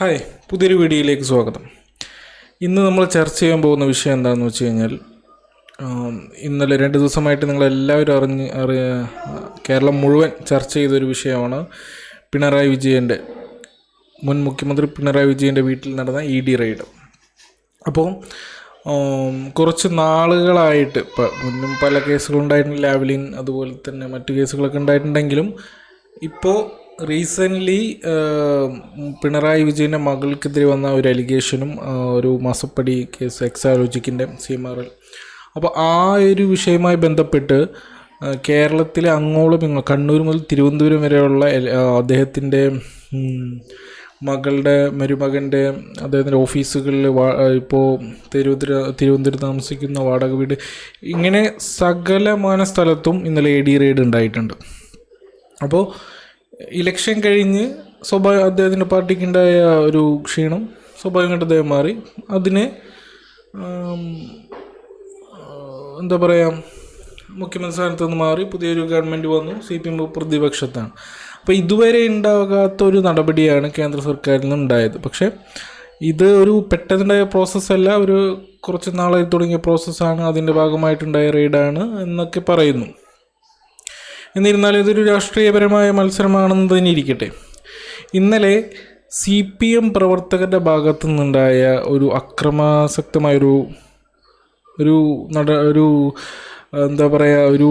Hi, പുതിയൊരു വീഡിയോയിലേക്ക് സ്വാഗതം. ഇന്ന് നമ്മൾ ചർച്ച ചെയ്യാൻ പോകുന്ന വിഷയം എന്താണെന്ന് വെച്ച് കഴിഞ്ഞാൽ, ഇന്നലെ 2 ദിവസമായിട്ട് നിങ്ങളെല്ലാവരും കേരളം മുഴുവൻ ചർച്ച ചെയ്തൊരു വിഷയമാണ് പിണറായി വിജയൻ്റെ, മുൻ മുഖ്യമന്ത്രി പിണറായി വിജയൻ്റെ വീട്ടിൽ നടന്ന ED റെയ്ഡ്. അപ്പോൾ കുറച്ച് നാളുകളായിട്ട് മുന്നും പല കേസുകളുണ്ടായിട്ടുണ്ട്, ലാവ്ലിൻ അതുപോലെ തന്നെ മറ്റു കേസുകളൊക്കെ ഉണ്ടായിട്ടുണ്ടെങ്കിലും ഇപ്പോൾ റീസെൻ്റ്ലി പിണറായി വിജയൻ്റെ മകൾക്കെതിരെ വന്ന ഒരു അലിഗേഷനും ഒരു മാസപ്പടി കേസ് എക്സാലോജിക്കിൻ്റെ CMRL. അപ്പോൾ ആ ഒരു വിഷയവുമായി ബന്ധപ്പെട്ട് കേരളത്തിലെ അങ്ങോളം ഇങ്ങോളം കണ്ണൂർ മുതൽ തിരുവനന്തപുരം വരെയുള്ള അദ്ദേഹത്തിൻ്റെ മരുമകൻ്റെ അദ്ദേഹത്തിൻ്റെ ഓഫീസുകളിൽ ഇപ്പോൾ തിരുവനന്തപുരത്ത് താമസിക്കുന്ന വാടക വീട്, ഇങ്ങനെ സകലമാന സ്ഥലത്തും ഇന്നലെ ED റെയ്ഡ് ഉണ്ടായിട്ടുണ്ട്. അപ്പോൾ ഇലക്ഷൻ കഴിഞ്ഞ് അദ്ദേഹത്തിൻ്റെ പാർട്ടിക്കുണ്ടായ ഒരു ക്ഷീണം സ്വാഭാവികമായിട്ട് അദ്ദേഹം മാറി. അതിന് എന്താ പറയുക, മുഖ്യമന്ത്രി സ്ഥാനത്ത് നിന്ന് മാറി പുതിയൊരു ഗവൺമെൻറ് വന്നു, CPM പ്രതിപക്ഷത്താണ്. അപ്പോൾ ഇതുവരെ ഉണ്ടാകാത്തൊരു നടപടിയാണ് കേന്ദ്ര സർക്കാരിൽ നിന്നുണ്ടായത്. പക്ഷേ ഇത് ഒരു പെട്ടെന്നുണ്ടായ പ്രോസസ്സല്ല, ഒരു കുറച്ച് നാളായി തുടങ്ങിയ പ്രോസസ്സാണ്, അതിൻ്റെ ഭാഗമായിട്ടുണ്ടായ റെയ്ഡാണ് എന്നൊക്കെ പറയുന്നു. എന്നിരുന്നാലും ഇതൊരു രാഷ്ട്രീയപരമായ മത്സരമാണെന്ന് തന്നെ ഇരിക്കട്ടെ. ഇന്നലെ CPM പ്രവർത്തകരുടെ ഭാഗത്തു നിന്നുണ്ടായ ഒരു അക്രമാസക്തമായൊരു എന്താ പറയുക, ഒരു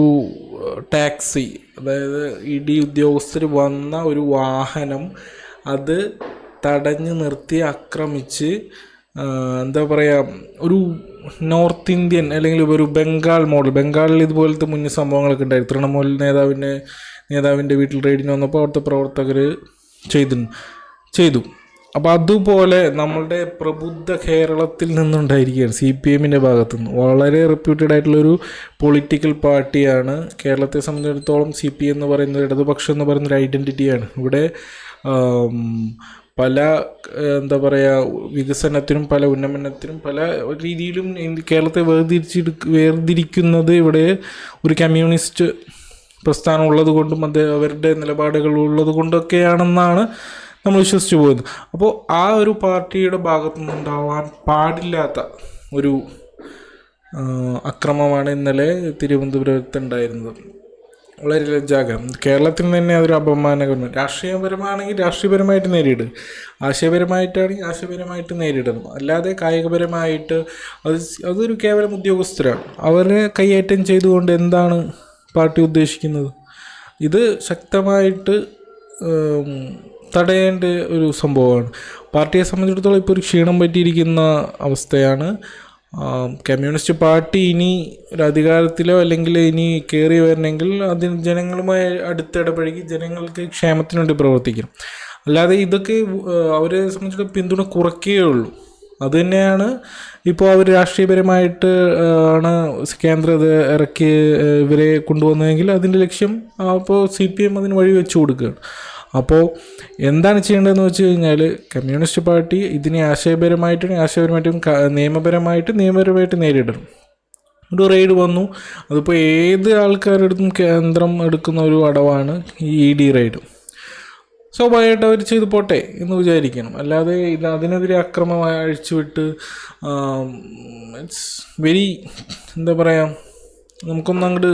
ടാക്സി, അതായത് ED ഉദ്യോഗസ്ഥർ വന്ന ഒരു വാഹനം അത് തടഞ്ഞു നിർത്തി ആക്രമിച്ച്, എന്താ പറയുക, ഒരു നോർത്ത് ഇന്ത്യൻ അല്ലെങ്കിൽ ഒരു ബംഗാളിൽ ഇതുപോലത്തെ മുന്നേ സംഭവങ്ങളൊക്കെ ഉണ്ടായി. തൃണമൂൽ നേതാവിൻ്റെ വീട്ടിൽ റെയ്ഡിന് വന്നപ്പോൾ അവിടുത്തെ പ്രവർത്തകർ ചെയ്തു. അപ്പോൾ അതുപോലെ നമ്മളുടെ പ്രബുദ്ധ കേരളത്തിൽ നിന്നുണ്ടായിരിക്കുകയാണ് CPMൻ്റെ ഭാഗത്തുനിന്ന്. വളരെ റെപ്യൂട്ടഡ് ആയിട്ടുള്ളൊരു പൊളിറ്റിക്കൽ പാർട്ടിയാണ്. കേരളത്തെ സംബന്ധിച്ചിടത്തോളം CPM എന്ന് പറയുന്നത്, ഇടതുപക്ഷം എന്ന് പറയുന്നൊരു ഐഡൻറ്റിറ്റിയാണ്. ഇവിടെ പല എന്താ പറയുക, വികസനത്തിനും പല ഉന്നമനത്തിനും പല രീതിയിലും കേരളത്തെ വേർതിരിക്കുന്നത് ഇവിടെ ഒരു കമ്മ്യൂണിസ്റ്റ് പ്രസ്ഥാനം ഉള്ളത് കൊണ്ടും അവരുടെ നിലപാടുകൾ ഉള്ളത് കൊണ്ടൊക്കെയാണെന്നാണ് നമ്മൾ വിശ്വസിച്ച് പോകുന്നത്. അപ്പോൾ ആ ഒരു പാർട്ടിയുടെ ഭാഗത്തു നിന്നുണ്ടാവാൻ പാടില്ലാത്ത ഒരു അക്രമമാണ് ഇന്നലെ തിരുവനന്തപുരത്ത് ഉണ്ടായിരുന്നത്. വളരെ ലജ്ജാകരം. കേരളത്തിന് തന്നെ അതൊരു അപമാനകരമാണ്. രാഷ്ട്രീയപരമാണെങ്കിൽ രാഷ്ട്രീയപരമായിട്ട് നേരിടുക, ആശയപരമായിട്ടാണെങ്കിൽ ആശയപരമായിട്ട് നേരിടണം. അല്ലാതെ കായികപരമായിട്ട് അതൊരു കേവലം ഉദ്യോഗസ്ഥരാണ്. അവരെ കൈയേറ്റം ചെയ്തുകൊണ്ട് എന്താണ് പാർട്ടി ഉദ്ദേശിക്കുന്നത്? ഇത് ശക്തമായിട്ട് തടയേണ്ട ഒരു സംഭവമാണ്. പാർട്ടിയെ സംബന്ധിച്ചിടത്തോളം ഇപ്പോൾ ഒരു ക്ഷീണം പറ്റിയിരിക്കുന്ന അവസ്ഥയാണ്. കമ്മ്യൂണിസ്റ്റ് പാർട്ടി ഇനി ഒരു അധികാരത്തിലോ അല്ലെങ്കിൽ ഇനി കയറി വരണമെങ്കിൽ അതിന് ജനങ്ങളുമായി അടുത്തിടപഴകി ജനങ്ങൾക്ക് ക്ഷേമത്തിന് വേണ്ടി പ്രവർത്തിക്കണം. അല്ലാതെ ഇതൊക്കെ അവരെ സംബന്ധിച്ചിടത്തോളം പിന്തുണ കുറയ്ക്കുകയുള്ളൂ. അതുതന്നെയാണ് ഇപ്പോൾ അവർ രാഷ്ട്രീയപരമായിട്ട് ആണ് കേന്ദ്രം ഇത് ഇറക്കി ഇവരെ കൊണ്ടുവന്നതെങ്കിൽ അതിൻ്റെ ലക്ഷ്യം അപ്പോൾ CPM അതിന് വഴി വെച്ച് കൊടുക്കുകയാണ്. അപ്പോൾ എന്താണ് ചെയ്യേണ്ടതെന്ന് വെച്ച് കഴിഞ്ഞാൽ, കമ്മ്യൂണിസ്റ്റ് പാർട്ടി ഇതിനെ ആശയപരമായിട്ടും നിയമപരമായിട്ട് നേരിടണം. ഒരു റെയ്ഡ് വന്നു, അതിപ്പോൾ ഏത് ആൾക്കാരെടുത്തും കേന്ദ്രം എടുക്കുന്ന ഒരു അടവാണ് ഈ ED റെയ്ഡ്. സ്വാഭാവികമായിട്ട് അവർ ചെയ്ത് പോട്ടെ എന്ന് വിചാരിക്കണം. അല്ലാതെ അതിനെതിരെ അക്രമം അഴിച്ചുവിട്ട് ഇറ്റ്സ് വെരി എന്താ പറയുക, നമുക്കൊന്നും അങ്ങോട്ട്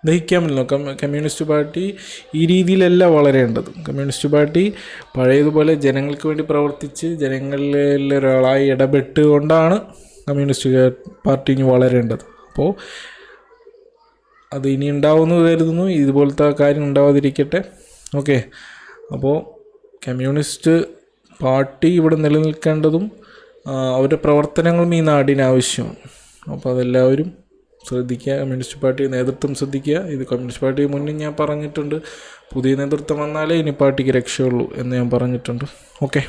ദഹിക്കാൻ പറ്റില്ല. കമ്മ്യൂണിസ്റ്റ് പാർട്ടി ഈ രീതിയിലല്ല വളരേണ്ടത്. കമ്മ്യൂണിസ്റ്റ് പാർട്ടി പഴയതുപോലെ ജനങ്ങൾക്ക് വേണ്ടി പ്രവർത്തിച്ച് ജനങ്ങളിൽ ഒരാളായി ഇടപെട്ടുകൊണ്ടാണ് കമ്മ്യൂണിസ്റ്റ് പാർട്ടി ഇനി വളരേണ്ടത്. അപ്പോൾ അത് ഇനി ഉണ്ടാവുമെന്ന് കരുതുന്നു. ഇതുപോലത്തെ കാര്യം ഉണ്ടാവാതിരിക്കട്ടെ. ഓക്കെ, അപ്പോൾ കമ്മ്യൂണിസ്റ്റ് പാർട്ടി ഇവിടെ നിലനിൽക്കേണ്ടതും അവരുടെ പ്രവർത്തനങ്ങളും ഈ നാടിന് ആവശ്യമാണ്. അപ്പോൾ അതെല്ലാവരും ശ്രദ്ധിക്കുക, കമ്മ്യൂണിസ്റ്റ് പാർട്ടി നേതൃത്വം ശ്രദ്ധിക്കുക. ഇത് കമ്മ്യൂണിസ്റ്റ് പാർട്ടി മുന്നേ ഞാൻ പറഞ്ഞിട്ടുണ്ട്, പുതിയ നേതൃത്വം വന്നാലേ ഇനി പാർട്ടിക്ക് രക്ഷയുള്ളൂ എന്ന് ഞാൻ പറഞ്ഞിട്ടുണ്ട്. ഓക്കെ.